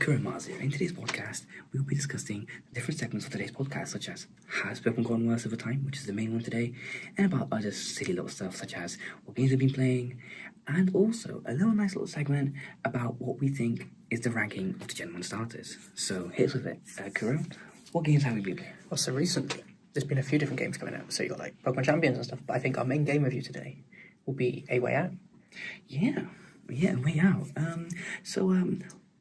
Kuro and Mars here. In today's podcast, we will be discussing the different segments of today's podcast, such as how has Pokemon gone worse over time, which is the main one today, and about other silly little stuff such as what games we've been playing, and also a nice little segment about what we think is the ranking of the Gen 1 starters. So here's with it. Kuro, what games have we been playing? Well, so recently, there's been a few different games coming out. So you got like Pokemon Champions and stuff, but I think our main game review today will be A Way Out. Yeah, Way Out.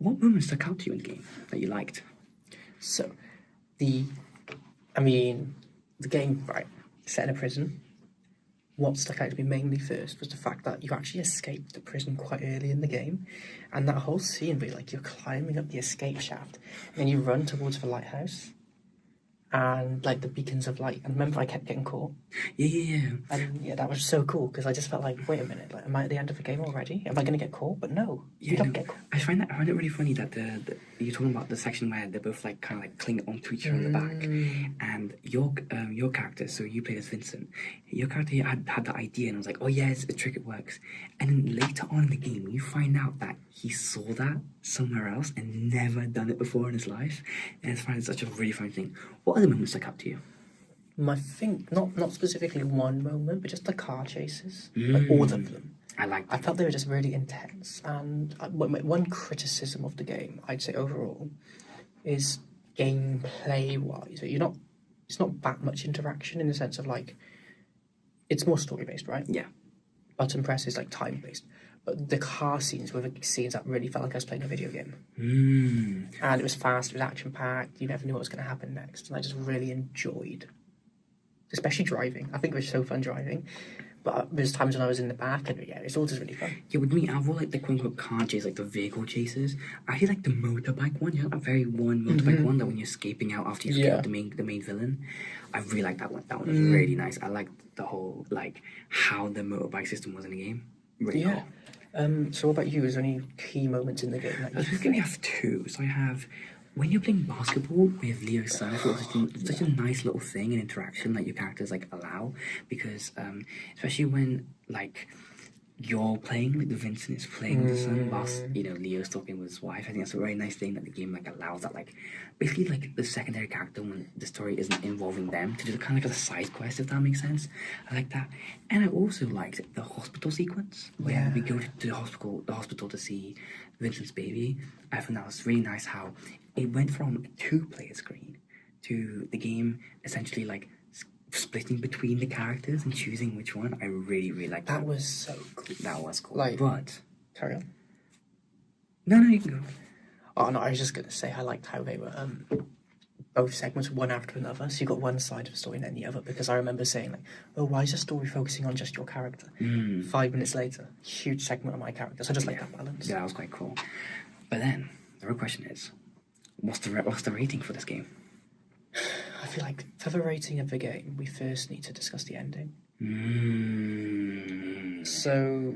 What moments stuck out to you in the game that you liked? So, the game, right, set in a prison. What stuck out to me mainly first was the fact that you actually escaped the prison quite early in the game. And that whole scene where you're climbing up the escape shaft and then you run towards the lighthouse and like the beacons of light. And remember, I kept getting caught. Yeah. And yeah, that was so cool because I just felt like, wait a minute, like, am I at the end of the game already? Am I going to get caught? But no, you don't get caught. I find it really funny that you're talking about the section where they're both like kind of like cling onto each other in the back, and your character. So you played as Vincent. Your character had the idea, and I was like, oh yeah, it's a trick, it works. And then later on in the game, you find out that he saw that somewhere else and never done it before in his life, and it's such a really funny thing. What other moments stuck out to you? I think not specifically one moment, but just the car chases, like all of them. I felt they were just really intense. And one criticism of the game, I'd say overall, is gameplay wise. It's not that much interaction in the sense of like, it's more story based, right? Yeah. Button press is like time based. But the car scenes were the scenes that really felt like I was playing a video game. And it was fast, it was action packed, you never knew what was going to happen next. And I just really enjoyed, especially driving. I think it was so fun driving. But there's times when I was in the back and yeah, it's all just really fun. Yeah, with me, I will like the quote unquote car chase, like the vehicle chases. I feel like the motorbike one, that very one motorbike one that when you're escaping out after you escape the main villain. I really like that one. That one was really nice. I liked the whole like how the motorbike system was in the game. Really cool. So what about you? Is there any key moments in the game that you think? We have two. So I have when you're playing basketball with Leo's son, I thought it was such a nice little thing and interaction that your characters like allow, because especially when like you're playing, like the Vincent is playing with the son whilst Leo's talking with his wife. I think that's a very nice thing that the game like allows that, like basically like the secondary character when the story isn't involving them to do kind of like a side quest, if that makes sense. I like that. And I also liked the hospital sequence where we go to the hospital to see Vincent's baby. I thought that was really nice how it went from a 2-player screen to the game essentially like splitting between the characters and choosing which one. I really like that. That was so cool. That was cool. Like, but carry on. No, you can go. Oh no, I was just gonna say I liked how they were both segments one after another. So you got one side of the story and then the other. Because I remember saying like, oh, why is the story focusing on just your character? 5 minutes later, huge segment on my character. So I just like that balance. Yeah, that was quite cool. But then the real question is, what's the rating for this game? I feel like for the rating of the game, we first need to discuss the ending. So,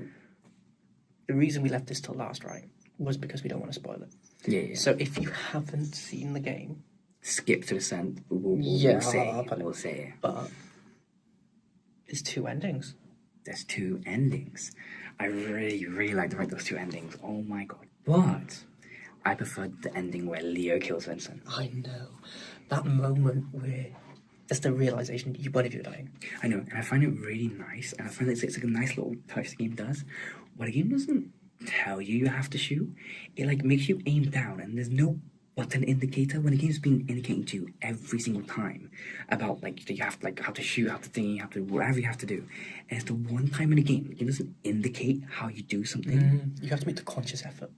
the reason we left this till last, right, was because we don't want to spoil it. Yeah. So, if you haven't seen the game... Skip to the end. We'll say it. But there's two endings. There's two endings. I really like to write those two endings. Oh my god. But I preferred the ending where Leo kills Vincent. I know. That moment where just the realization one of you are dying. I know, and I find it really nice, and I find it's like a nice little touch the game does. What the game doesn't tell you have to shoot, it like makes you aim down, and there's no button indicator when the game's been indicating to you every single time about like you have to like how to shoot, how to think, how to whatever you have to do. And it's the one time in the game it doesn't indicate how you do something. You have to make the conscious effort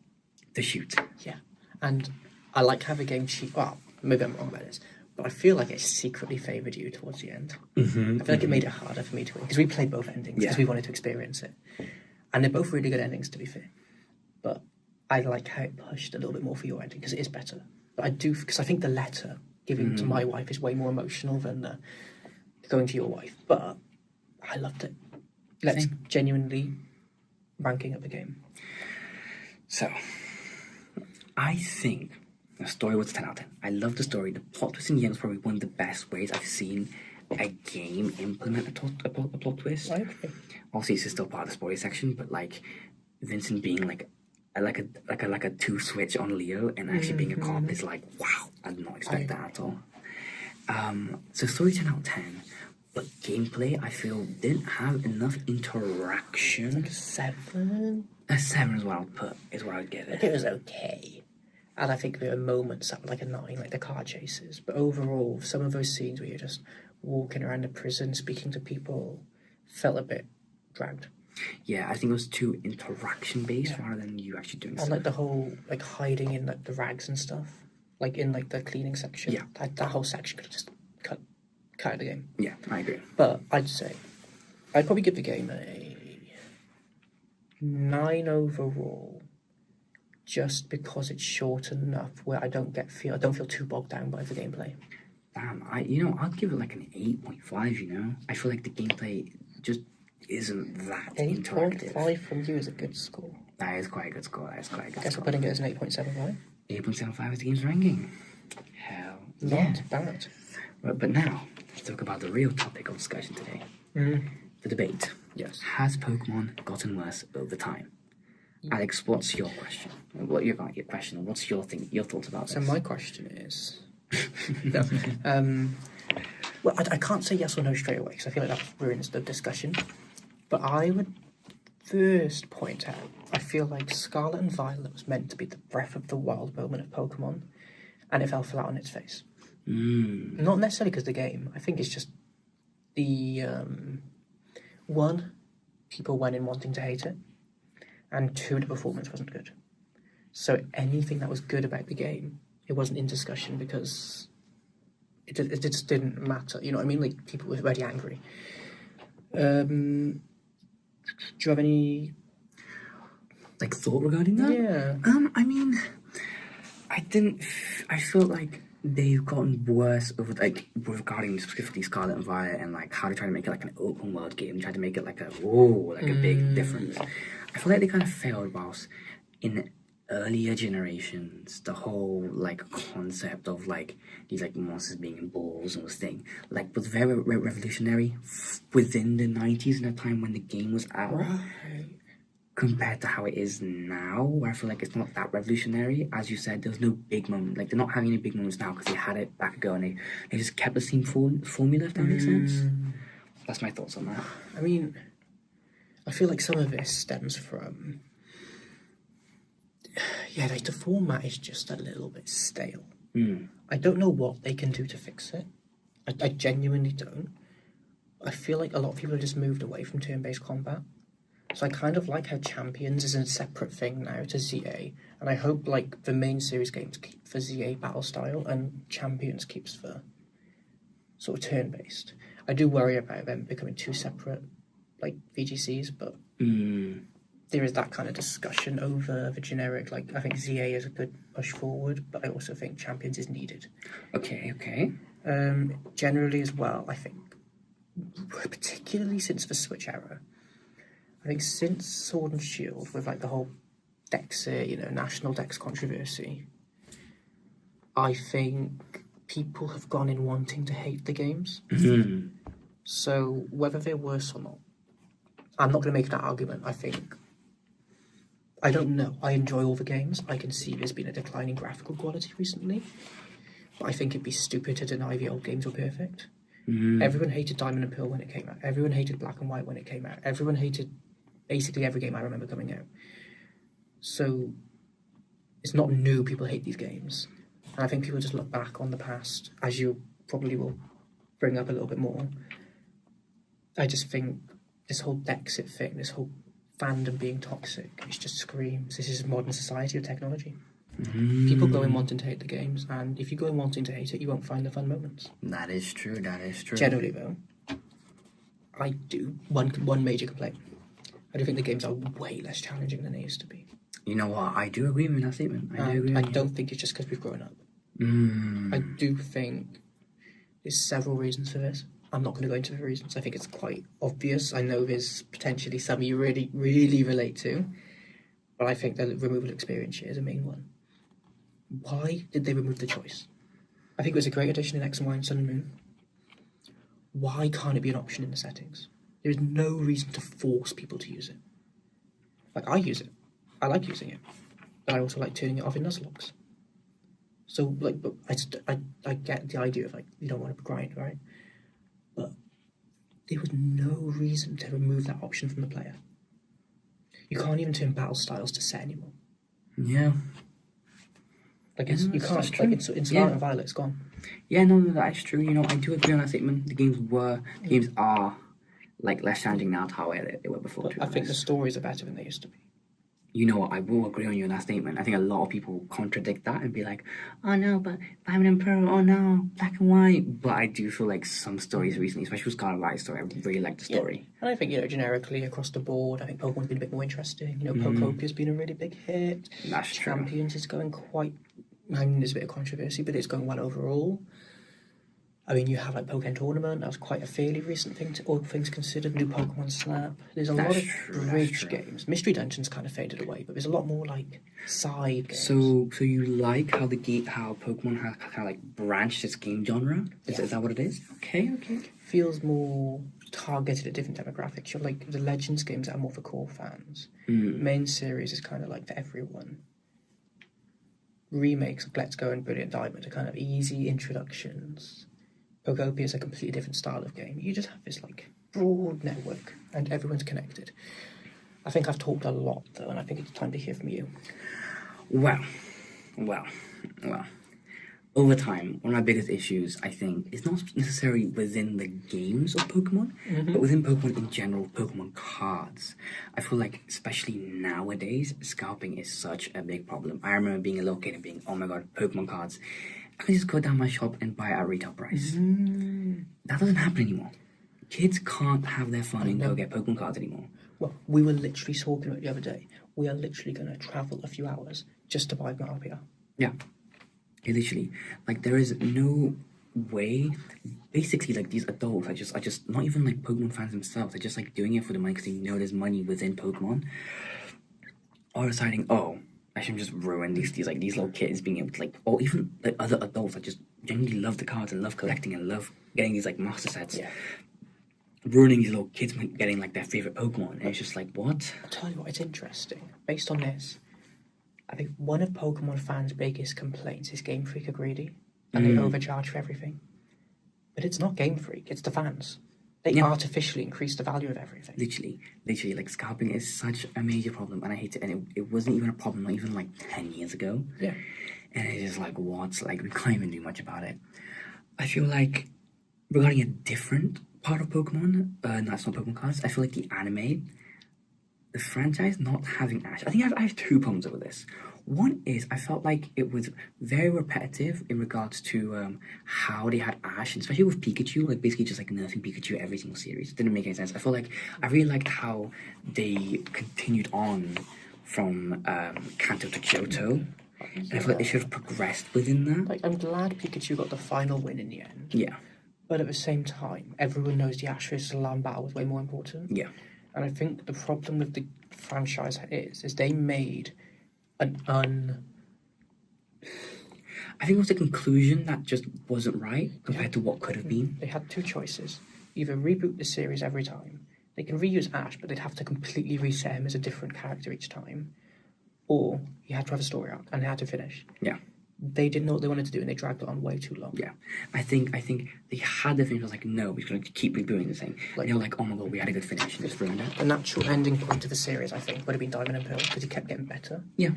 to shoot. Yeah, and I like how the game well, maybe I'm wrong about this, but I feel like it secretly favoured you towards the end. I feel like it made it harder for me to win, because we played both endings, because we wanted to experience it. And they're both really good endings, to be fair. But I like how it pushed a little bit more for your ending, because it is better. But I do, because I think the letter given to my wife is way more emotional than going to your wife. But I loved it. Let's genuinely ranking up the game. So, I think the story was 10 out of 10. I love the story. The plot twist in the end was probably one of the best ways I've seen a game implement a plot twist. I agree. Obviously, this is still part of the spoiler section, but like Vincent being like a 2 switch on Leo and actually being a cop is like, wow, I did not expect that at all. So story 10 out of 10, but gameplay I feel didn't have enough interaction. 7. A 7 is what I would give I it. think it was okay. And I think there were moments that were like a 9, like the car chases. But overall, some of those scenes where you're just walking around the prison, speaking to people, felt a bit dragged. Yeah, I think it was too interaction based rather than you actually doing And stuff. like the whole like hiding in like the rags and stuff, like in like the cleaning section. Yeah. That whole section could have just cut out of the game. Yeah, I agree. But I'd probably give the game a 9 overall, just because it's short enough where I don't feel too bogged down by the gameplay. Damn, I'd give it like an 8.5. I feel like the gameplay just isn't that interactive. 8.5 from you is a good score. That is quite a good score. I guess we're putting it as an 8.75. 8.75 is the game's ranking. Hell Not bad. But now, let's talk about the real topic of discussion today. The debate. Yes. Has Pokemon gotten worse over time? Alex, what's your question? What's your thoughts about this? So my question is... no. Well, I can't say yes or no straight away, because I feel like that ruins the discussion. But I would first point out, I feel like Scarlet and Violet was meant to be the breath of the wild moment of Pokemon, and it fell flat on its face. Not necessarily because of the game. I think it's just the... one, people went in wanting to hate it, and 2, the performance wasn't good. So anything that was good about the game, it wasn't in discussion because it just didn't matter. You know what I mean? Like, people were already angry. Do you have any... like, thought regarding that? Yeah. I mean, I feel like they've gotten worse over, like, regarding specifically Scarlet and Violet and, like, how they try to make it, like, an open world game. Try to make it, like, a big difference. I feel like they kind of failed whilst in earlier generations, the whole, like, concept of, like, these, like, monsters being in balls and this thing, like, was very revolutionary within the 90s, in a time when the game was out. Right. Compared to how it is now, where I feel like it's not that revolutionary. As you said, there's no big moment. Like, they're not having any big moments now because they had it back ago and they just kept the same formula, if that makes sense. That's my thoughts on that. I mean, I feel like some of this stems from... yeah, like, the format is just a little bit stale. I don't know what they can do to fix it. I genuinely don't. I feel like a lot of people have just moved away from turn-based combat. So I kind of like how Champions is a separate thing now to ZA, and I hope, like, the main series games keep for ZA battle style and Champions keeps for sort of turn-based. I do worry about them becoming 2 separate, like, VGCs, but there is that kind of discussion over the generic. Like, I think ZA is a good push forward, but I also think Champions is needed. Okay. Generally as well, I think, particularly since the Switch era, I think since Sword and Shield, with, like, the whole DEXIT, national Dex controversy, I think people have gone in wanting to hate the games. So whether they're worse or not, I'm not going to make that argument. I don't know. I enjoy all the games. I can see there's been a decline in graphical quality recently, but I think it'd be stupid to deny the old games were perfect. Everyone hated Diamond and Pearl when it came out. Everyone hated Black and White when it came out. Everyone hated basically every game I remember coming out. So it's not new people hate these games. And I think people just look back on the past, as you probably will bring up a little bit more. I just think this whole DEXIT thing, this whole fandom being toxic, it just screams, this is modern society of technology. People go in wanting to hate the games, and if you go in wanting to hate it, you won't find the fun moments. That is true. Generally, though, I do. One major complaint. I do think the games are way less challenging than they used to be. You know what? I do agree with that statement. I don't think it's just because we've grown up. I do think there's several reasons for this. I'm not going to go into the reasons. I think it's quite obvious. I know there's potentially some you really, really relate to, but I think the removal experience here is a main one. Why did they remove the choice? I think it was a great addition in X and Y and Sun and Moon. Why can't it be an option in the settings? There is no reason to force people to use it. Like, I use it. I like using it. but I also like turning it off in Nuzlocke. So, like, but I get the idea of, like, you don't want to grind, right? But there was no reason to remove that option from the player. You can't even turn battle styles to set anymore. Yeah. Like, Yeah, you that's can't. true. Like, in Scarlet and Violet, it's gone. Yeah, no, that's true. You know, I do agree on that statement. The games are like less challenging now to how they were before. But I think the stories are better than they used to be. You know what? I will agree on you on that statement. I think a lot of people contradict that and be like, "Oh no, but Diamond and Pearl. Oh no, Black and White." But I do feel like some stories recently, especially with Scarlet and Violet story, I really like the story. Yeah. And I think, generically across the board, I think Pokemon's been a bit more interesting. Pocopia's been a really big hit. That's true. Champions is going quite. I mean, there's a bit of controversy, but it's going well overall. I mean, you have like Pokemon Tournament. That was quite a fairly recent thing, all things considered. New Pokemon Snap. There's a lot of bridge games. Mystery Dungeons kind of faded away, but there's a lot more like side games. So you like how how Pokemon has kind of like branched its game genre? Is that what it is? Okay. Feels more targeted at different demographics. You're like the Legends games are more for core fans. Main series is kind of like for everyone. Remakes of Let's Go and Brilliant Diamond are kind of easy introductions. Pokopia is a completely different style of game. You just have this like broad network and everyone's connected. I think I've talked a lot though, and I think it's time to hear from you. Well. Over time, one of my biggest issues, I think, is not necessarily within the games of Pokemon, but within Pokemon in general, Pokemon cards. I feel like, especially nowadays, scalping is such a big problem. I remember being a little kid and being, oh my god, Pokemon cards. I can just go down my shop and buy it at retail price. That doesn't happen anymore. Kids can't have their fun and go get Pokemon cards anymore. Well, we were literally talking about it the other day. We are literally going to travel a few hours just to buy Marpia. Yeah. Literally, like there is no way. Basically, like these adults are just not even like Pokemon fans themselves. They're just like doing it for the money because they know there's money within Pokemon. Or deciding, oh, I should just ruin these little kids being able to like, or even like other adults that just genuinely love the cards and love collecting and love getting these like master sets. Yeah. Ruining these little kids getting like their favorite Pokemon, and it's just like what? I'll tell you what, it's interesting. Based on this, I think one of Pokemon fans' biggest complaints is Game Freak are greedy and they overcharge for everything. But it's not Game Freak, it's the fans. They artificially increase the value of everything. Literally, like scalping is such a major problem, and I hate it. And it wasn't even a problem not even like 10 years ago. Yeah. And it's just like what? Like we can't even do much about it. I feel like regarding a different part of Pokemon, that's not Pokemon cards. I feel like the anime. The franchise not having Ash. I think I have two problems over this. One is I felt like it was very repetitive in regards to how they had Ash, and especially with Pikachu, like basically just like nerfing Pikachu every single series. It didn't make any sense. I felt like I really liked how they continued on from Kanto to Kyoto. And I feel like they should have progressed within that. Like, I'm glad Pikachu got the final win in the end. Yeah. But at the same time, everyone knows the Ash vs. Alarm battle was way more important. Yeah. And I think the problem with the franchise is they made I think it was the conclusion that just wasn't right compared to what could have been. They had two choices. Either reboot the series every time. They can reuse Ash, but they'd have to completely reset him as a different character each time. Or you had to have a story arc, and they had to finish. Yeah. They didn't know what they wanted to do, and they dragged it on way too long. Yeah, I think they had the finish. Was like, no, we're going to keep rebooting the thing. Like, they're like, oh my god, we had a good finish, and just ruined it. The natural ending point of the series, I think, would have been Diamond and Pearl because he kept getting better. Yeah.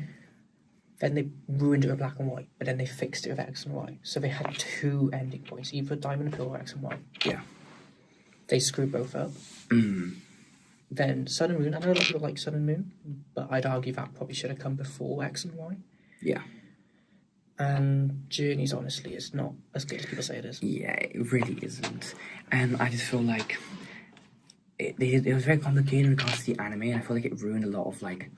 Then they ruined it with Black and White, but then they fixed it with X and Y. So they had two ending points, either Diamond and Pearl or X and Y. Yeah. They screwed both up. Then Sun and Moon. I know a lot of people like Sun and Moon, but I'd argue that probably should have come before X and Y. Yeah. And Journeys, honestly, is not as good as people say it is. Yeah, it really isn't. And I just feel like it was very complicated in regards to the anime, and I feel like it ruined a lot of, like,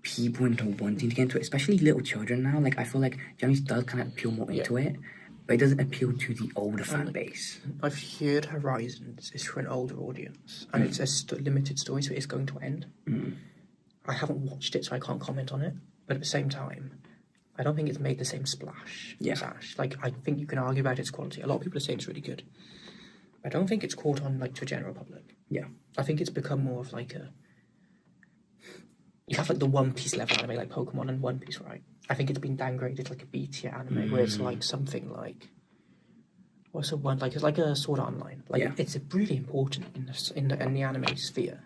people into wanting to get into it, especially little children now. Like, I feel like Journeys does kind of appeal more into it, but it doesn't appeal to the older fan base. I've heard Horizons is for an older audience, and it's a limited story, so it's going to end. I haven't watched it, so I can't comment on it, but at the same time, I don't think it's made the same splash as Ash. Like, I think you can argue about its quality. A lot of people are saying it's really good. I don't think it's caught on, like, to a general public. Yeah. I think it's become more of, like, you have like the One Piece level anime, like Pokemon and One Piece, right? I think it's been downgraded to like a B tier anime, where it's like something like, what's the one, like it's like a Sword Art Online. Like it's really important in the anime sphere,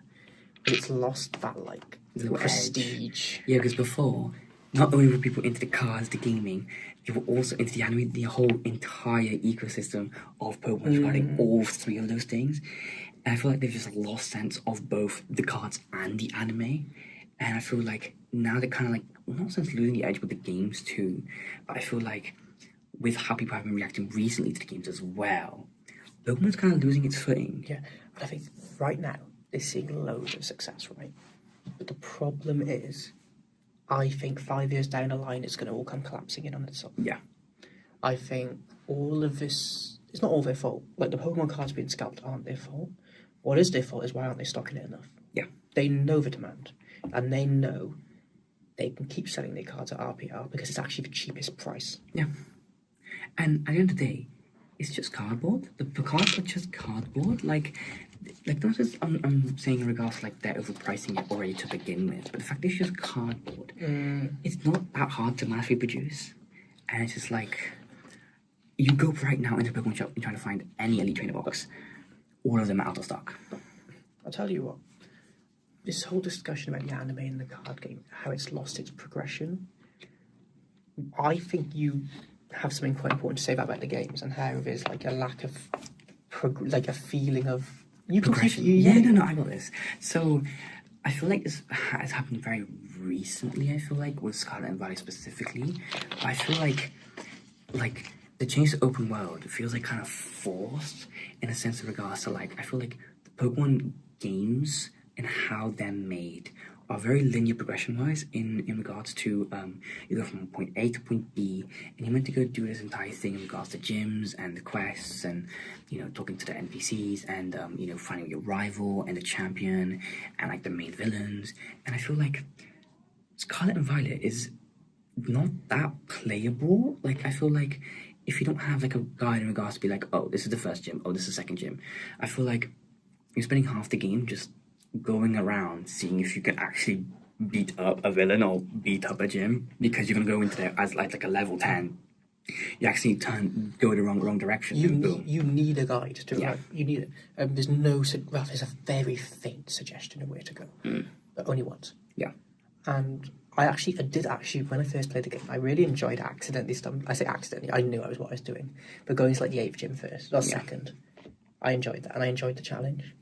but it's lost that like prestige. Edge. Yeah, because before, not only were people into the cards, the gaming, they were also into the anime, the whole entire ecosystem of Pokemon surrounding all three of those things. And I feel like they've just lost sense of both the cards and the anime. And I feel like now they're kind of like, not since losing the edge with the games too, but I feel like with how people have been reacting recently to the games as well, Pokemon's kind of losing its footing. Yeah, and I think right now they're seeing loads of success, right? But the problem is, I think 5 years down the line, it's going to all come collapsing in on itself. Yeah. I think all of this, it's not all their fault. Like, the Pokemon cards being scalped aren't their fault. What is their fault is why aren't they stocking it enough? Yeah. They know the demand, and they know they can keep selling their cards at RPR because it's actually the cheapest price. Yeah. And at the end of the day, it's just cardboard. The cards are just cardboard. Like not just I'm saying in regards to like they're overpricing it already to begin with, but the fact it's just cardboard. It's not that hard to mass reproduce, and it's just like you go right now into a Pokemon shop and trying to find any Elite Trainer box, all of them are out of stock. I'll tell you what. This whole discussion about the anime and the card game, how it's lost its progression, I think you have something quite important to say about the games and how there's like a lack of like a feeling of progression. No, I got this. So I feel like this has happened very recently. I feel like with Scarlet and Violet specifically, but I feel like the change to open world feels like kind of forced in a sense of regards to like I feel like the Pokemon games and how they're made are very linear progression-wise in regards to you go from point A to point B, and you're meant to go do this entire thing in regards to gyms and the quests and, you know, talking to the NPCs and, you know, finding your rival and the champion and, like, the main villains. And I feel like Scarlet and Violet is not that playable. Like, I feel like if you don't have, like, a guide in regards to be like, oh, this is the first gym, oh, this is the second gym, I feel like you're spending half the game just going around seeing if you can actually beat up a villain or beat up a gym, because you're gonna go into there as like a level 10. You actually go the wrong direction. You need a guide to you need it. There's there's a very faint suggestion of where to go, but only once. Yeah. And I did when I first played the game, I really enjoyed accidentally I say accidentally, I knew what I was doing, but going to like the 8th gym first or second, I enjoyed that and I enjoyed the challenge.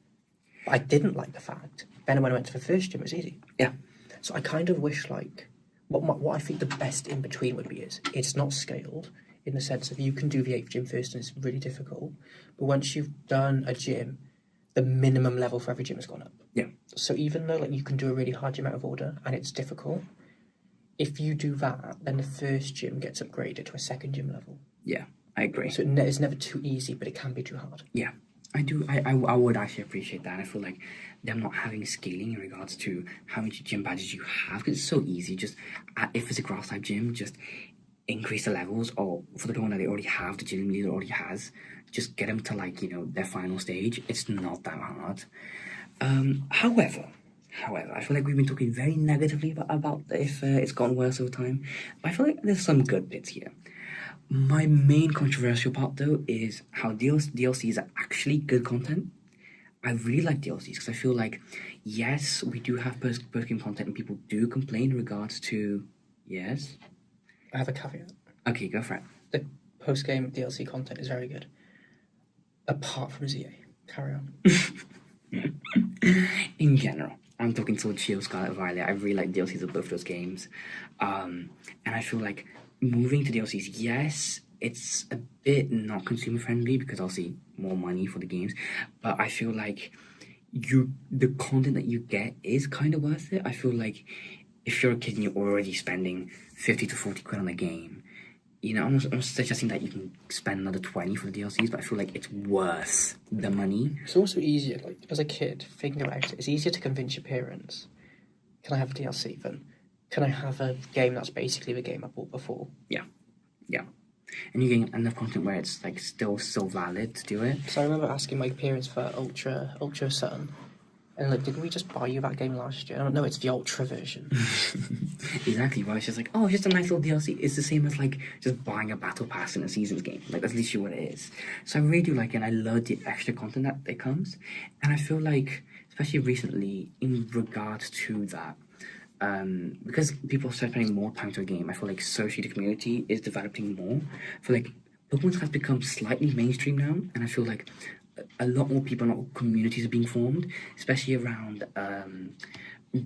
I didn't like the fact. Then when I went to the first gym, it was easy. Yeah. So I kind of wish, like, what I think the best in between would be is it's not scaled in the sense of you can do the 8th gym first and it's really difficult, but once you've done a gym, the minimum level for every gym has gone up. Yeah. So even though like you can do a really hard gym out of order and it's difficult, if you do that, then the first gym gets upgraded to a second gym level. Yeah, I agree. So it's never too easy, but it can be too hard. Yeah. I do. I would actually appreciate that. I feel like them not having scaling in regards to how many gym badges you have, because it's so easy. Just if it's a grass type gym, just increase the levels, or for the one that they already have, the gym leader already has, just get them to like, you know, their final stage. It's not that hard. However, I feel like we've been talking very negatively about if it's gotten worse over time. But I feel like there's some good bits here. My main controversial part, though, is how DLCs are actually good content. I really like DLCs because I feel like, yes, we do have post-game content and people do complain in regards to... Yes? I have a caveat. Okay, go for it. The post-game DLC content is very good. Apart from ZA. Carry on. In general, I'm talking Sword Shield, Scarlet Violet. I really like DLCs of both those games. And I feel like moving to DLCs, yes, it's a bit not consumer friendly because obviously more money for the games, but I feel like the content that you get is kind of worth it. I feel like if you're a kid and you're already spending 50 to 40 quid on a game, you know, I'm not suggesting that you can spend another 20 for the DLCs, but I feel like it's worth the money. It's also easier, like, as a kid, thinking about it, it's easier to convince your parents, can I have a DLC than can I have a game that's basically the game I bought before? Yeah. And you're getting enough content where it's like still so valid to do it. So I remember asking my parents for Ultra Sun, And like, didn't we just buy you that game last year? I don't know, it's the Ultra version. Exactly, but it's just like, oh, it's just a nice little DLC. It's the same as like just buying a battle pass in a seasons game. Like that's literally what it is. So I really do like it, and I love the extra content that comes. And I feel like, especially recently, in regards to that, because people are spending more time to a game, I feel like socially the community is developing more. I feel like Pokemon has become slightly mainstream now, and I feel like a lot more people, a lot more communities are being formed, especially around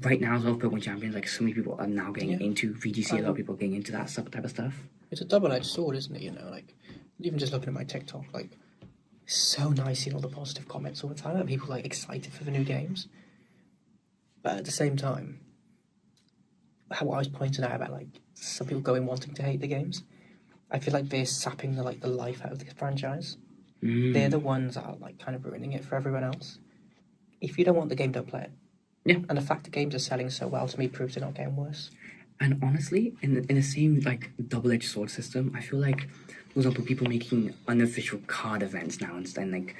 right now as well. Pokemon Champions, like so many people are now getting into VGC. A lot of people are getting into that type of stuff. It's a double-edged sword, isn't it? You know, like even just looking at my TikTok, like it's so nice seeing all the positive comments all the time. Like, people like excited for the new games, but at the same time, how I was pointing out about like some people going wanting to hate the games, I feel like they're sapping the life out of the franchise. They're the ones that are like kind of ruining it for everyone else. If you don't want the game, don't play it. Yeah. And the fact that games are selling so well to me proves they're not getting worse. And honestly, in the same like double-edged sword system, I feel like, for example, people making unofficial card events now instead, like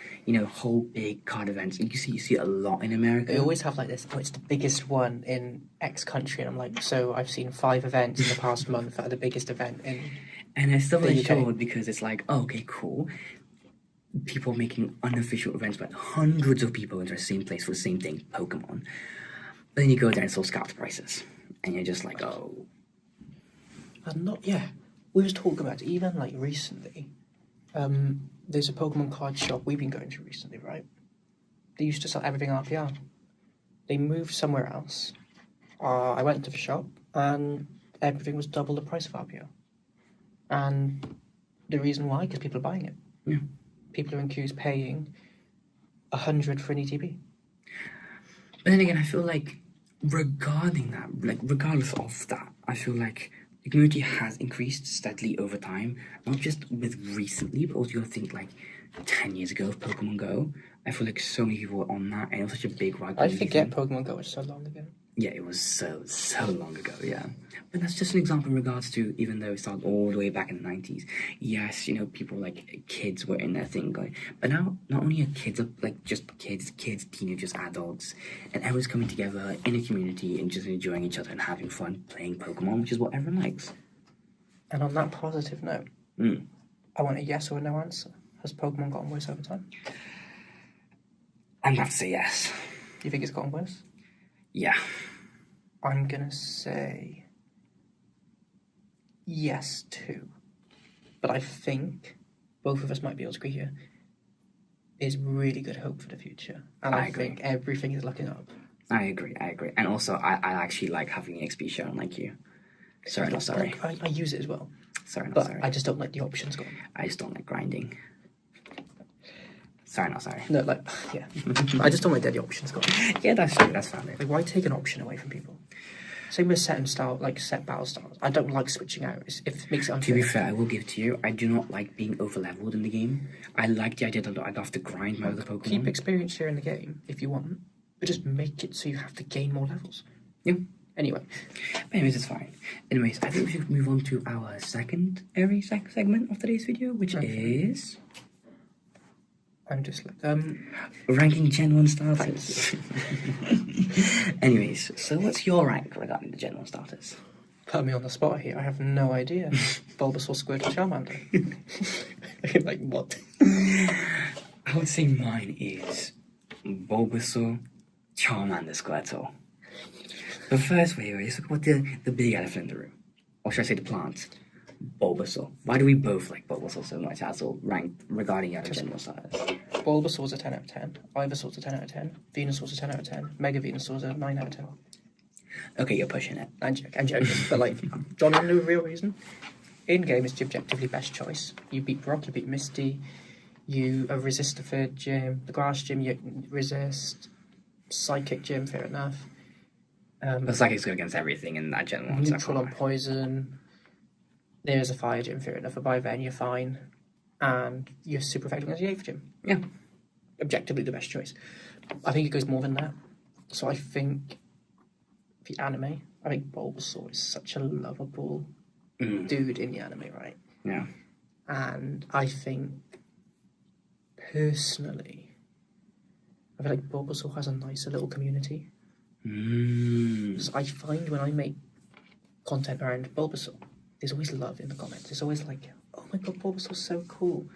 whole big card events. You see a lot in America. They always have like this. Oh, it's the biggest one in X country, and I'm like, so I've seen 5 events in the past month that are the biggest event in. And it's double-edged UK. sword because it's like, oh, okay, cool. People making unofficial events, but hundreds of people into the same place for the same thing, Pokemon. But then you go there and it's all scalped prices, and you're just like, oh. And not we was talking about it, even like recently. There's a Pokemon card shop we've been going to recently, right? They used to sell everything RPR. They moved somewhere else. I went to the shop and everything was double the price of RPR. And the reason why, because people are buying it. Yeah. People are in queues paying 100 for an ETB. But then again, I feel like regarding that, like regardless of that, I feel like the community has increased steadily over time, not just with recently, but also you gotta think like 10 years ago of Pokemon Go. I feel like so many people were on that, and it was such a big ride. I forget Pokemon Go was so long ago. Yeah, it was so long ago, yeah. But that's just an example in regards to, even though it started all the way back in the 90s, yes, people like kids were in their thing going, but now not only are kids like just kids, teenagers, adults, and everyone's coming together in a community and just enjoying each other and having fun playing Pokemon, which is what everyone likes. And on that positive note, I want a yes or a no answer. Has Pokemon gotten worse over time? I'm about to say yes. You think it's gotten worse? Yeah. I'm gonna say yes too. But I think both of us might be able to agree here. There's really good hope for the future. And I think everything is looking up. I agree. And also, I actually like having the XP show, unlike you. Sorry, not sorry. I use it as well. Sorry, not but sorry. I just don't like the options gone. I just don't like grinding. Sorry, not sorry. No, I just don't like the options gone. Yeah, that's true. That's valid. Like, why take an option away from people? Same with set battle styles. I don't like switching out. It makes it unfair. To be fair, I will give it to you. I do not like being over-leveled in the game. I like the idea that I have to grind my other Pokemon. Keep experience share in the game if you want, but just make it so you have to gain more levels. Yeah. Anyway. Anyways, it's fine. Anyways, I think we should move on to our secondary segment of today's video, which is... I'm just like, ranking Gen 1 starters. Anyways, so what's your rank regarding the Gen 1 starters? Put me on the spot here. I have no idea. Bulbasaur, Squirtle, Charmander. Like, what? I would say mine is Bulbasaur, Charmander, Squirtle. But first, wait, let's talk about the big elephant in the room. Or should I say the plant? Bulbasaur. Why do we both like Bulbasaur so much? That's all ranked regarding our general starters. Bulbasaur's a 10 out of 10. Ivysaur's a 10 out of 10. Venusaur's a 10 out of 10. Mega Venusaur's a 9 out of 10. Okay, you're pushing it. I'm joking. But like, John, no real reason. In game, it's the objectively best choice. You beat Brock, you beat Misty, you resist the third gym, the grass gym, you resist, psychic gym, fair enough. But psychic's good against everything in that general one. Neutral on poison. There's a fire gym, fair enough, but by then you're fine. And you're super effective against the 8th gym. Yeah. Objectively the best choice. I think it goes more than that. So I think the anime, I think Bulbasaur is such a lovable dude in the anime, right? Yeah. And I think, personally, I feel like Bulbasaur has a nicer little community. Mm. So I find when I make content around Bulbasaur, there's always love in the comments. It's always like, oh my god, Bulbasaur's so cool.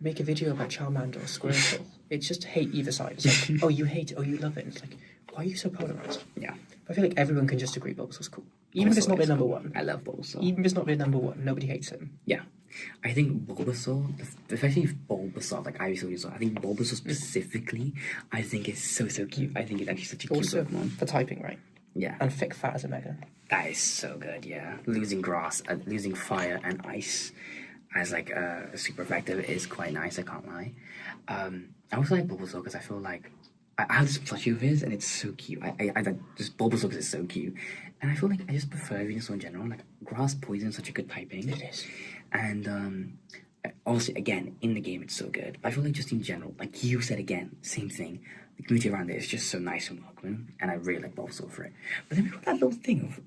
Make a video about Charmander or Squirtle. It's just hate either side. It's like, oh, you hate it, oh, you love it. It's like, why are you so polarized? Yeah. I feel like everyone can just agree Bulbasaur's cool. Even if it's not their number one. I love Bulbasaur. Even if it's not their number one, nobody hates him. Yeah. I think Bulbasaur, especially Bulbasaur, like I always saw, I think Bulbasaur specifically, I think is so cute. I think it's actually such a cute Also, Pokemon. for typing, right? Yeah. And thick fat as a mega. That is so good, yeah. Losing grass, losing fire and ice as like a super effective is quite nice, I can't lie. I also like Bulbasaur because I feel like I have this plushie of his and it's so cute. I just Bulbasaur because it's so cute. And I feel like I just prefer Venusaur in general. Like grass poison is such a good typing. It is. And obviously again in the game it's so good. But I feel like just in general, like you said again, same thing. The community around it is just so nice and welcoming, and I really like Bulbasaur for it. But then we got that little thing of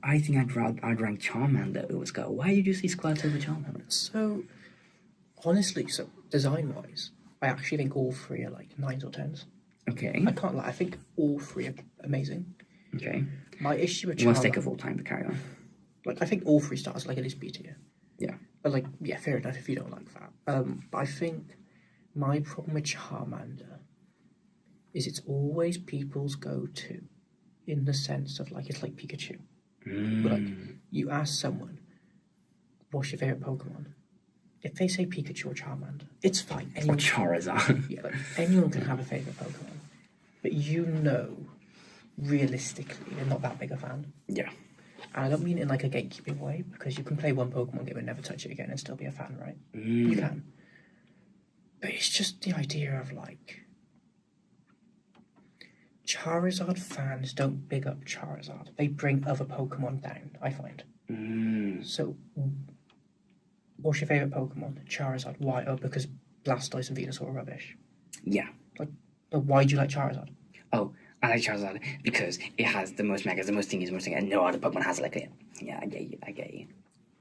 I think I'd rank Charmander over Squirtle. Why did you see Squirtle over Charmander? So, honestly, design-wise, I actually think all three are like 9s or 10s. Okay. I can't lie, I think all three are amazing. Okay. My issue with Charmander... One stake of all time, but carry on. Like, I think all three stars are like at least B tier. Yeah. But like, yeah, fair enough if you don't like that. But I think my problem with Charmander is it's always people's go-to in the sense of like, it's like Pikachu. But like, you ask someone, what's your favourite Pokemon? If they say Pikachu or Charmander, it's fine. Or Charizard. Yeah, like, anyone can have a favourite Pokemon. But you know, realistically, they're not that big a fan. Yeah. And I don't mean it in like a gatekeeping way, because you can play one Pokemon game and never touch it again and still be a fan, right? You can. But it's just the idea of like, Charizard fans don't big up Charizard. They bring other Pokemon down, I find. So, what's your favourite Pokemon? Charizard. Why? Oh, because Blastoise and Venusaur are rubbish. Yeah. Like, why do you like Charizard? Oh, I like Charizard because it has the most megas, the most thingies, and no other Pokemon has it like it. Yeah, I get you.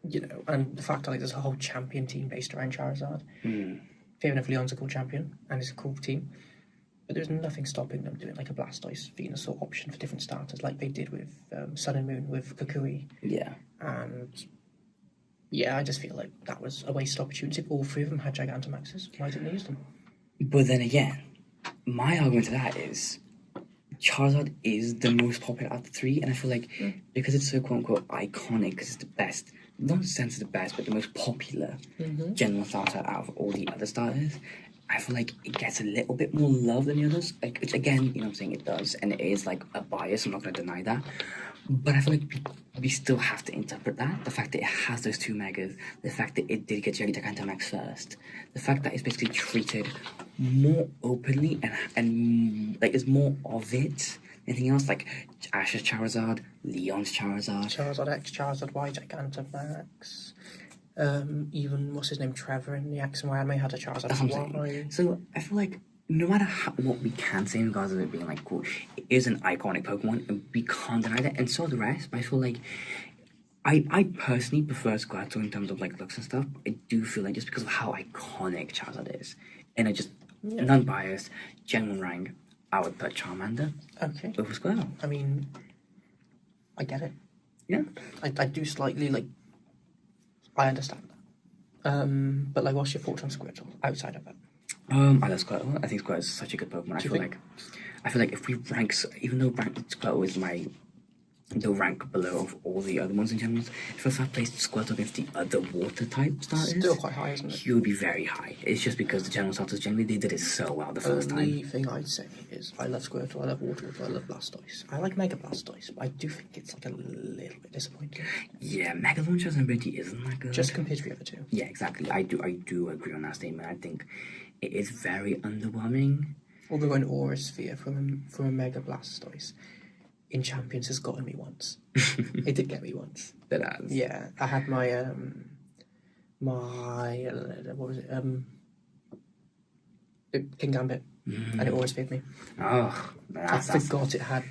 You know, and the fact that like, there's a whole champion team based around Charizard. Fair enough, Leon's a cool champion, and it's a cool team. But there's nothing stopping them doing like a Blastoise, Venusaur option for different starters, like they did with Sun and Moon with Kukui. Yeah. And yeah, I just feel like that was a wasted opportunity. If all three of them had Gigantamaxes, why didn't they use them? But then again, my argument to that is Charizard is the most popular out of the three, and I feel like because it's so quote unquote iconic, because it's the best, not in the sense of the best, but the most popular general starter out of all the other starters, I feel like it gets a little bit more love than the others. Like, which again, you know what I'm saying, it does, and it is like a bias, I'm not going to deny that. But I feel like we still have to interpret that. The fact that it has those two megas, the fact that it did get Gigantamax first, the fact that it's basically treated more openly and like there's more of it. Anything else like Ash's Charizard, Leon's Charizard, Charizard X, Charizard Y, Gigantamax. Even what's his name, Trevor in the X and Y anime had a Charizard Y. So I feel like no matter what we can say in regards of it being like cool, it is an iconic Pokemon and we can't deny that, and so the rest. But I feel like I personally prefer Squirtle in terms of like looks and stuff. I do feel like just because of how iconic Charizard is, and I just non-biased, genuine rank, I would put Charmander over Squirtle. I mean, I get it. Yeah, I do slightly like. I understand that. But like, what's your thoughts on Squirtle outside of it? I love Squirtle. I think Squirtle is such a good Pokemon. I feel like if we rank, even though Squirtle is the rank below of all the other ones in general, if I placed Squirtle against the other water type starters, still quite high, isn't it? He would be very high. It's just because the general starters generally they did it so well the first time. The only thing I'd say is I love Squirtle, I love Water, I love Blastoise. I like Mega Blastoise, but I do think it's like a little bit disappointing. Yeah, Mega Launcher's ability isn't that good. Just compared to the other two. Yeah, exactly. I do agree on that statement. I think it is very underwhelming. Although an Aura Sphere from a Mega Blastoise in Champions has gotten me once. It did get me once. It has. Yeah, I had my what was it? King Gambit, and it always feared me. Oh, I forgot it had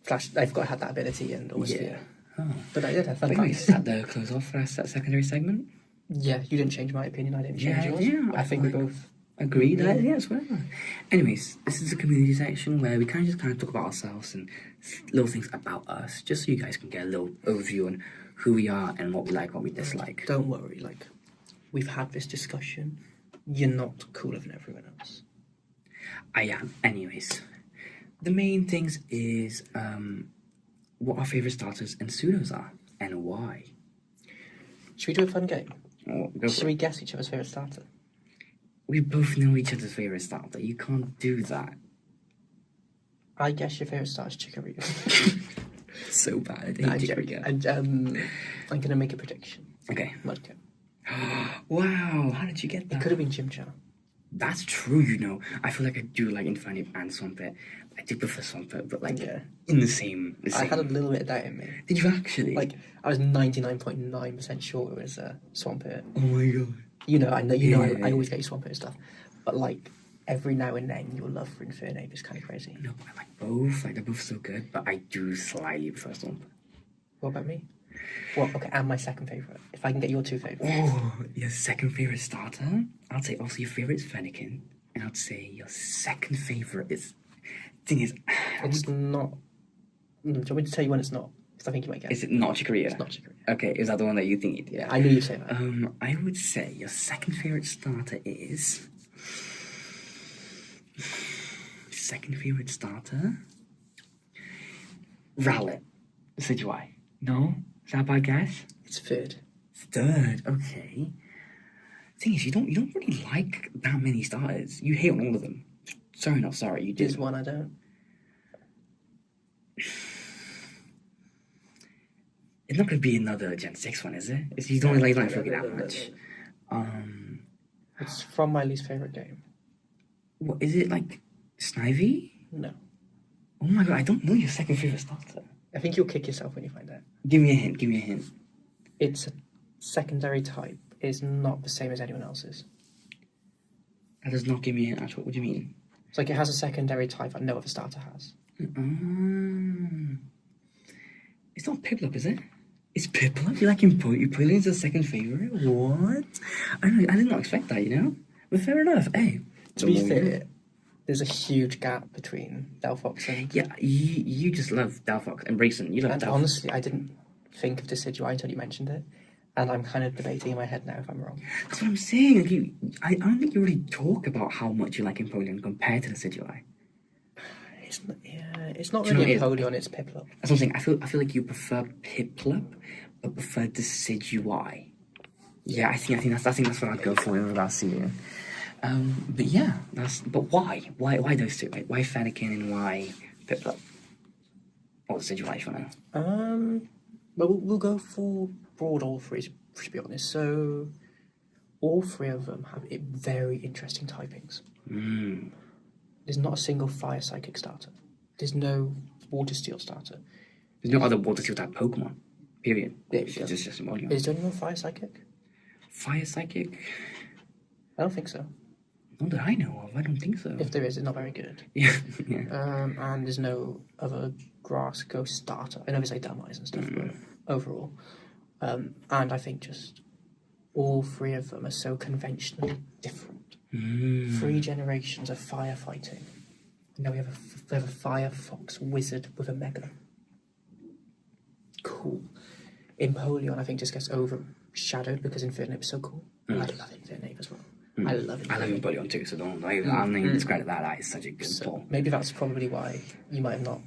flash. I forgot it had that ability and always fear. Oh. But I did. I felt nice. Is that the close off for that secondary segment? Yeah, you didn't change my opinion. I didn't change yours. Yeah, I think we both Agreed. Yes, well. Anyways, this is a community section where we kind of talk about ourselves and little things about us, just so you guys can get a little overview on who we are and what we like, what we dislike. Don't worry, like, we've had this discussion. You're not cooler than everyone else. I am. Anyways, the main things is what our favorite starters and pseudos are and why. Should we do a fun game? Should we it. guess each other's favorite starter? We both know each other's favorite starter. You can't do that. I guess your favorite starter is chikorita. So bad. I hate chikorita. And I'm gonna make a prediction. Okay. Mudkip. Wow, how did you get It that? could have been Chimchar. That's true, you know. I feel like I do like Infernape and Swampert. I do prefer Swampert, but like in the same. I had a little bit of doubt in me. Did you actually? Like, I was 99.9% sure it was Swampert. Oh my god. You know, I Yeah. I always get you Swampert and stuff. But like, every now and then, your love for Infernape is kind of crazy. No, I like both. Like, they're both so good, but I do slightly prefer Swampert. What about me? Well, okay, and my second favourite. If I can get your two favourites. Oh, your second favorite starter? I'd say also your favorite is Fennekin, and I'd say your second favorite is. Thing is, It's not. Do you want me to tell you when it's not? Because I think you might get it. is it not Chikorita? It's not Chikorita. Okay, is that the one that you think? Yeah, I knew you'd say that. I would say your second favorite starter is. Second favorite starter? Rowlet. Decidueye. No? Is that a bad guess? It's third. Third, okay. Thing is, you don't really like that many starters. You hate on all of them. Sorry, not sorry. You There's did. one I don't. It's not gonna be another Gen 6 one, is it? You don't like Froakie that much. It's from my least favourite game. What is it like? Snivy? No. Oh my god, I don't know your second favorite starter. I think you'll kick yourself when you find out. Give me a hint. Give me a hint. Its secondary type is not the same as anyone else's. That does not give me a hint at all. What do you mean? It's like it has a secondary type that no other starter has. It's not Piplup, is it? It's Piplup? You like Empoleon's your second favorite? What? I did not expect that, you know? But fair enough. Hey. To be fair, there's a huge gap between Delphox and... Yeah, you just love Delphox and Braixen. You love And Delphox. honestly, I didn't think of Decidueye until you mentioned it. And I'm kind of debating in my head now if I'm wrong. That's what I'm saying. Like I don't think you really talk about how much you like Empoleon compared to the Decidueye. It's not Do you know really what it Empoleon, it's Piplup. That's what I'm saying. I feel like you prefer Piplup, but prefer Decidueye. Yeah, I think that's what I'd go for in regards to you. But yeah, but why? Why those two? Like, why Fennekin and why Piplup? Or Decidueye for now? But we'll go for broad all three, to be honest. So, all three of them have very interesting typings. There's not a single fire psychic starter. There's no water steel starter. There's no other water steel type Pokemon. Period. There you go. It's just Empoleon. Is there anyone fire psychic? Fire Psychic? I don't think so. Not that I know of. I don't think so. If there is, it's not very good. Yeah. And there's no other grass ghost starter. I know there's like Dameyes and stuff, but overall. And I think just all three of them are so conventionally different. 3 generations of firefighting. Now we have a Firefox wizard with a Mega. Cool. Empoleon, I think, just gets overshadowed because Infernape is so cool. I love Infernape as well. I love Infernape. I love Empoleon too, so I'm not even discredit that. That is such a good pull. Maybe that's probably why you might have not.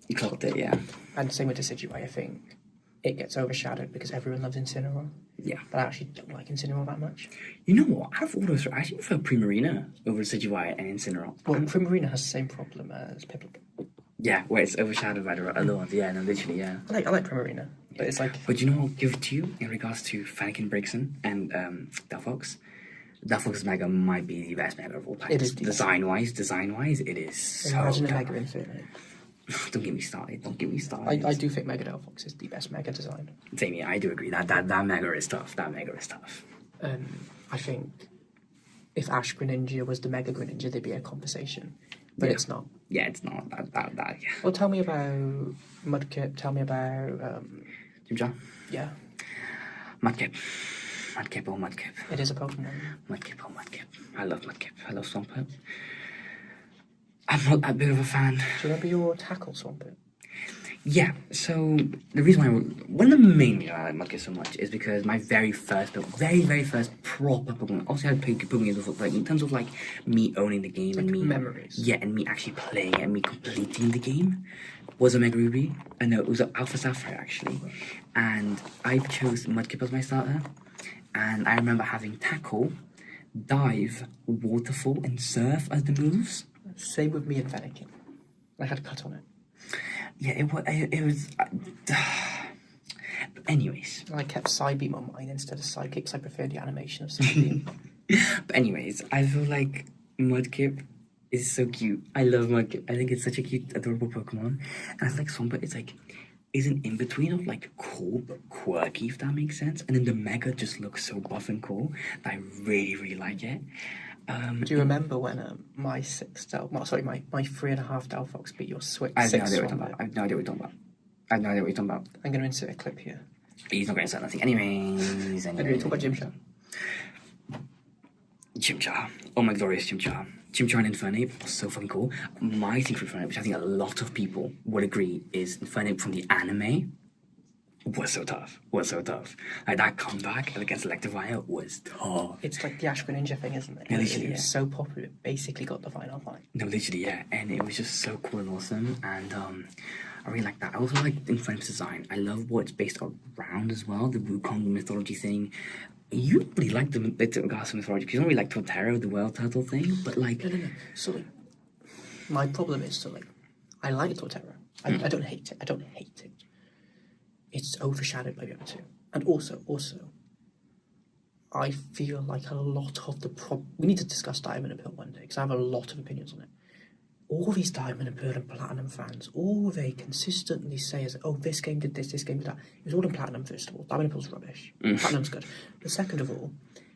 You clocked it, yeah. And same with Decidueye, I think it gets overshadowed because everyone loves Incineroar. Yeah. But I actually don't like Incineroar that much. You know what? Out of all those, I actually prefer Primarina over Decidueye and Incineroar. Well, Primarina has the same problem as Piplup. Yeah, where it's overshadowed by the other ones. Yeah, no, literally, yeah. I like Primarina, but it's like... But you know what I'll give it to you in regards to Fennekin, Braixen, and Delphox? Delphox's Mega might be the best Mega of all time. It is Design-wise, it is so Imagine a tough. Mega Infernape. Don't get me started. I do think Mega Delphox is the best Mega design. Same, yeah, I do agree. That Mega is tough. I think if Ash Greninja was the Mega Greninja, there'd be a conversation. But it's not. Yeah, it's not. That yeah. Well, tell me about Mudkip. Tell me about... Jimja? Yeah. Mudkip. Mudkip, oh Mudkip. It is a Pokemon. Mudkip, oh Mudkip. I love Mudkip. I love Swampert. I'm not that big of a fan. Do you remember your Tackle Swampert? Yeah, so the reason why, one of the main reasons I like Mudkip so much is because my very first proper Pokemon, obviously I had played Pokemon games before, but in terms of like me owning the game and me memories. Yeah, and me actually playing and me completing the game was a Mega Ruby. I know it was an Alpha Sapphire actually, and I chose Mudkip as my starter, and I remember having Tackle, Dive, Waterfall, and Surf as the moves. Same with me and Fennekin. I had Cut on it. Yeah, it was. But anyways. I kept Psybeam on mine instead of Psychic because I preferred the animation of Psybeam. But anyways, I feel like Mudkip is so cute. I love Mudkip. I think it's such a cute, adorable Pokemon. And I feel like Swampert is an in-between of like cool but quirky, if that makes sense. And then the Mega just looks so buff and cool that I really, really like it. Do you remember when my 3.5 Delphox beat your Switch? I have no idea what you're talking about. I'm going to insert a clip here. He's not going to say nothing. Anyways. Anyway, talk about Chimchar. Chimchar. Oh my glorious Chimchar. Chimchar and Infernape was so fucking cool. My thing for Infernape, which I think a lot of people would agree, is Infernape from the anime was so tough. Like that comeback against Electivire was tough. It's like the Ash Greninja thing, isn't it? Yeah, literally, it was so popular, it basically got the final fight. No, literally, yeah. And it was just so cool and awesome. And I really like that. I also like Infernape's design. I love what it's based around as well, the Wukong mythology thing. You don't really like the Garza mythology because you don't really like Torterra, the whale turtle thing, but like... No. So, like, my problem is, so, like, I like Torterra. I don't hate it. It's overshadowed by the other two. And also, I feel like a lot of the we need to discuss Diamond and Pearl one day, because I have a lot of opinions on it. All these Diamond and Pearl and Platinum fans, all they consistently say is, oh, this game did this game did that. It was all in Platinum, first of all. Diamond and Pearl's rubbish. Platinum's good. But second of all,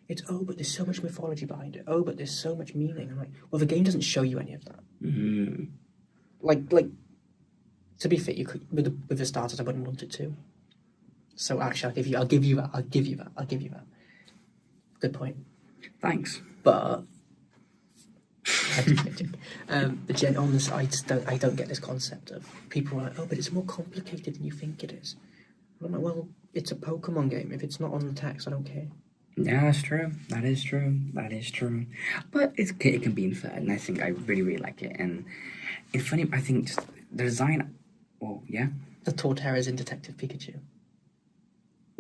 it's, oh, but there's so much mythology behind it. Oh, but there's so much meaning. I'm like, well, the game doesn't show you any of that. Mm-hmm. Like, to be fair, you could, with the starters, I wouldn't want it to. So actually, I'll give you that. Good point. Thanks. But on this, I don't get this concept of people are like, oh, but it's more complicated than you think it is. I'm like, well, it's a Pokemon game. If it's not on the text, I don't care. Yeah, that's true. That is true. But it can be unfair, and I think I really, really like it. And it's funny, I think just the design. Well, yeah. The Torterras in Detective Pikachu.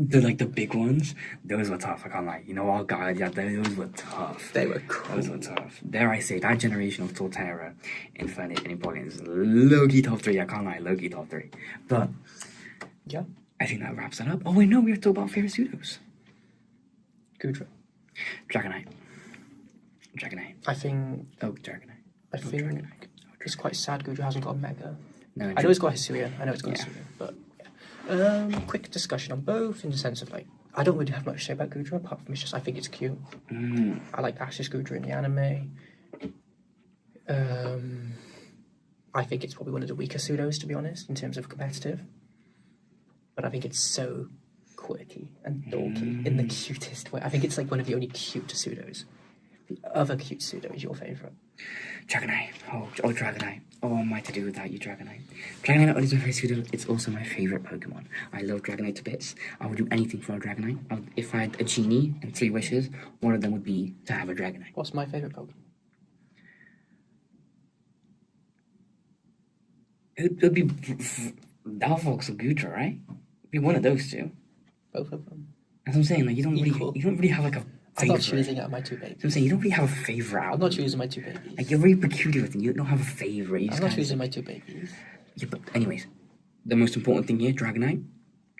The big ones, those were tough, I can't lie. You know what, God, yeah, those were tough. They were cool. Those were tough. Dare I say, that generation of Torterra, Infernape, and Empoleon is low-key top 3, I can't lie, low-key top 3. But, yeah, I think that wraps that up. Oh, wait, no, we have to talk about favorite pseudos. Gudra. Dragonite. I think... Dragonite. I think it's quite sad Gudra hasn't got a Mega. No, I know it's got Hisuian, Hisuian, but... quick discussion on both in the sense of, like, I don't really have much to say about Gudra apart from it's just I think it's cute. I like Ash's Gudra in the anime. I think it's probably one of the weaker pseudos, to be honest, in terms of competitive. But I think it's so quirky and dorky in the cutest way. I think it's like one of the only cute pseudos. The other cute pseudo is your favourite. Dragonite. Oh, Dragonite. Oh, what am I to do without you, Dragonite? Dragonite not only is my favourite pseudo, it's also my favourite Pokemon. I love Dragonite to bits. I would do anything for a Dragonite. If I had a genie and 3 wishes, one of them would be to have a Dragonite. What's my favourite Pokemon? It would be Delphox or Gudra, right? It'd be one of those two. Both of them. That's what I'm saying. Like you don't really have like a I'm not choosing out of my 2 babies. So I'm saying you don't really have a favourite. I'm not choosing my 2 babies. Like you're very peculiar with them. You don't have a favourite. I'm not choosing my 2 babies. Yeah, but anyways, the most important thing here, Dragonite.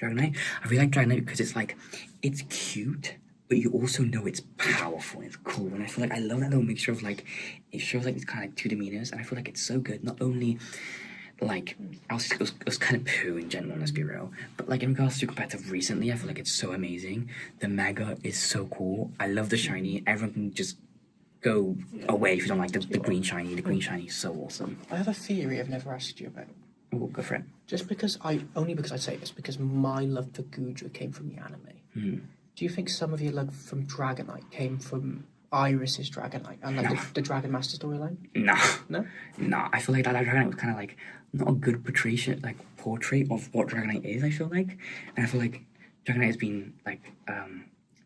I really like Dragonite because it's like, it's cute, but you also know it's powerful and it's cool. And I feel like I love that little mixture of like, it shows like it's kind of like 2 demeanors, and I feel like it's so good. Not only like, it was kind of poo in general, let's be real. But like in regards to competitive recently, I feel like it's so amazing. The Mega is so cool. I love the shiny. Everyone can just go away if you don't like the green shiny. The green shiny is so awesome. I have a theory I've never asked you about. Oh, go for it. Just because only because I say this, because my love for Gudra came from the anime. Do you think some of your love from Dragonite came from Iris's Dragonite and like No. the Dragon Master storyline? No. No? No, I feel like that Dragonite was kind of like not a good portrait of what Dragonite is, I feel like. And I feel like Dragonite has been like,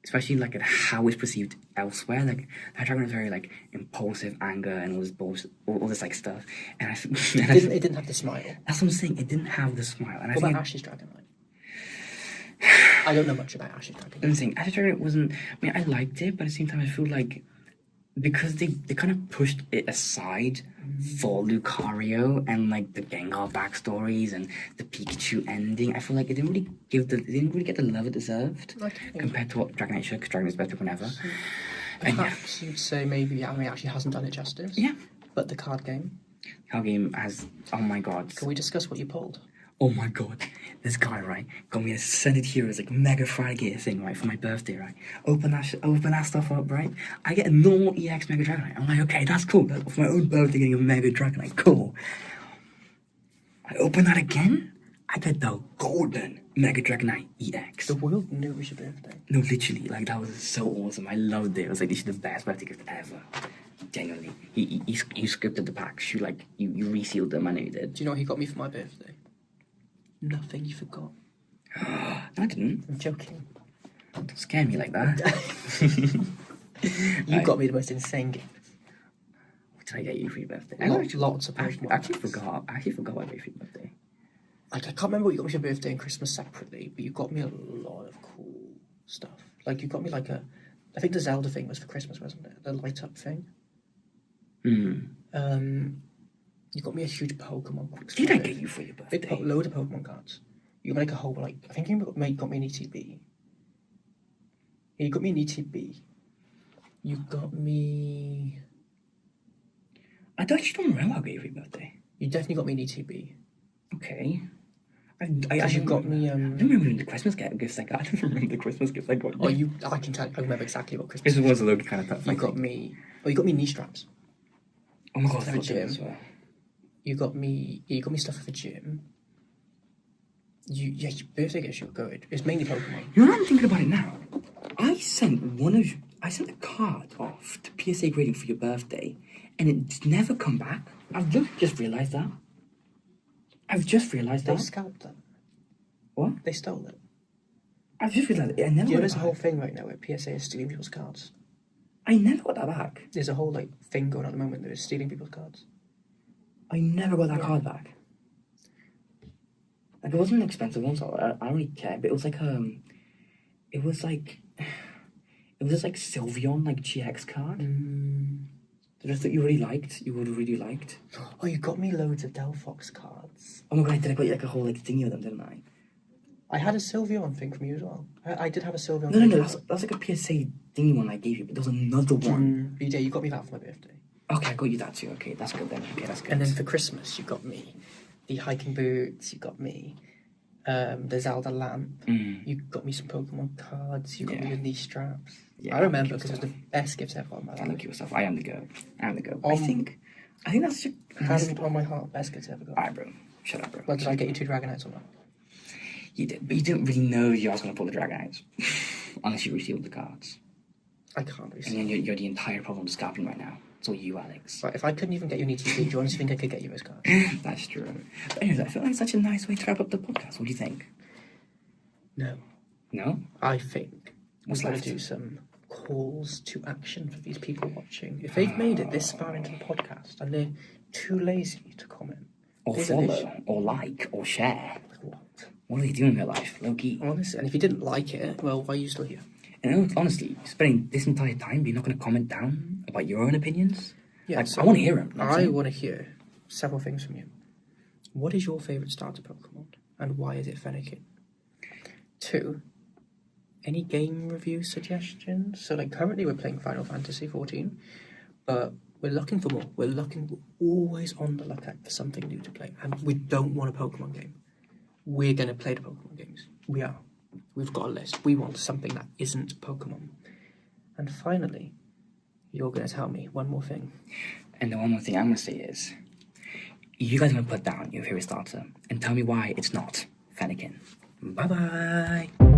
especially like at how it's perceived elsewhere, like that Dragonite was very like impulsive, anger, and all this bullshit, all this like stuff. And It didn't have the smile. that's what I'm saying. It didn't have the smile. And I What think about Ash's Dragonite? I don't know much about Ash's Dragonite. I'm saying Ash's Dragonite wasn't. I mean, I liked it, but at the same time, I feel like because they kind of pushed it aside for Lucario and like the Gengar backstories and the Pikachu ending, I feel like it didn't really get the love it deserved compared to what Dragonite should, because Dragonite is better than ever. And yeah, Perhaps you'd say maybe Anime actually hasn't done it justice. yeah, But the card game, our game has. Oh my god. can we discuss what you pulled? Oh my god, this guy, right, got me a Ascended Heroes, like, Mega Friday thing, right, for my birthday, right? Open that stuff up, right? I get a normal EX Mega Dragonite. I'm like, okay, that's cool. That's for my own birthday, getting a Mega Dragonite, cool. I open that again, I get the golden Mega Dragonite EX. The world knew it was your birthday. No, literally, like, that was so awesome. I loved it. It was like, this is the best birthday gift ever. Genuinely. You scripted the packs, you resealed them, I know you did. Do you know what he got me for my birthday? Nothing, you forgot. No, I didn't. I'm joking. Don't scare me like that. You got me the most insane gift. What did I get you for your birthday? Lots of I Pokemon. actually forgot. I actually forgot what I got you for your birthday. Like, I can't remember what you got me for your birthday and Christmas separately, but you got me a lot of cool stuff. Like, you got me like I think the Zelda thing was for Christmas, wasn't it? The light up thing. You got me a huge Pokemon box. Did I get you for your birthday? Big load of Pokemon cards. You got me like a whole, like, I think you got me an ETB. Yeah, you got me an ETB. You got me... I actually don't remember what I got you for your birthday. You definitely got me an ETB. Okay. I Because you got me... I don't remember the Christmas gifts I got. I don't remember the Christmas gifts I got. Oh, I can tell you. I remember exactly what Christmas This was a Loki kind of stuff. You got me... Oh, you got me knee straps. Oh my god, For the that's gym. as well. You got me stuff for the gym. Your birthday gifts you were good. It's mainly Pokemon. You know what I'm thinking about it now? I sent a card off to PSA grading for your birthday, and it's never come back. I've just realised that. They scalped it. What? They stole it. I've just realised it. I never got There's it a whole back. thing right now where PSA is stealing people's cards. I never got that back. There's a whole like thing going on at the moment that is stealing people's cards. I never got that card back. Like, it wasn't an expensive one, so I don't really care. But it was like it was this like Sylveon like GX card. Just that you really liked. You would have really liked. Oh, you got me loads of Delphox cards. Oh my god, I got you like a whole like thingy of them, didn't I? I had a Sylveon thing from you as well. I did have a Sylveon. No. That's like a PSA thingy one I gave you, but there was another one. Yeah, you got me that for my birthday. Okay, I got you that too. Okay, that's good then. Okay, that's good. And then for Christmas, you got me the hiking boots. You got me the Zelda lamp. You got me some Pokemon cards. You got me the knee straps. Yeah, I remember thank you, because it was the best gift ever on my Don't life. look at yourself. I am the go. I think that's just. Hand on my heart, best gift ever got. Alright, bro. Shut up, bro. Well, did I get you 2 Dragonites or not? You did, but you didn't really know you was going to pull the Dragonites. Unless you resealed the cards. I can't really And then you're the entire problem to scalping right now. It's all you, Alex. Right, if I couldn't even get you an ETP, do you honestly think I could get you those cards? That's true. But anyways, I feel like it's such a nice way to wrap up the podcast. What do you think? No. No? I think What's we're going left? to do some calls to action for these people watching. If they've made it this far into the podcast and they're too lazy to comment, Or there's an issue. follow, or like, or share. Like what? What are they doing in their life? Low-key. Honestly, and if you didn't like it, well, why are you still here? And honestly, spending this entire time, you're not going to comment down about your own opinions? Yeah, Like, so I want to hear them. I want to hear several things from you. What is your favourite starter Pokemon, and why is it Fennekin? 2, any game review suggestions? So, like, currently we're playing Final Fantasy 14, but we're looking for more. We're always on the lookout for something new to play, and we don't want a Pokemon game. We're going to play the Pokemon games. We are. We've got a list. We want something that isn't Pokemon. And finally, you're going to tell me one more thing. And the one more thing I'm going to say is, you guys are going to put down your favorite starter and tell me why it's not Fennekin. Bye-bye.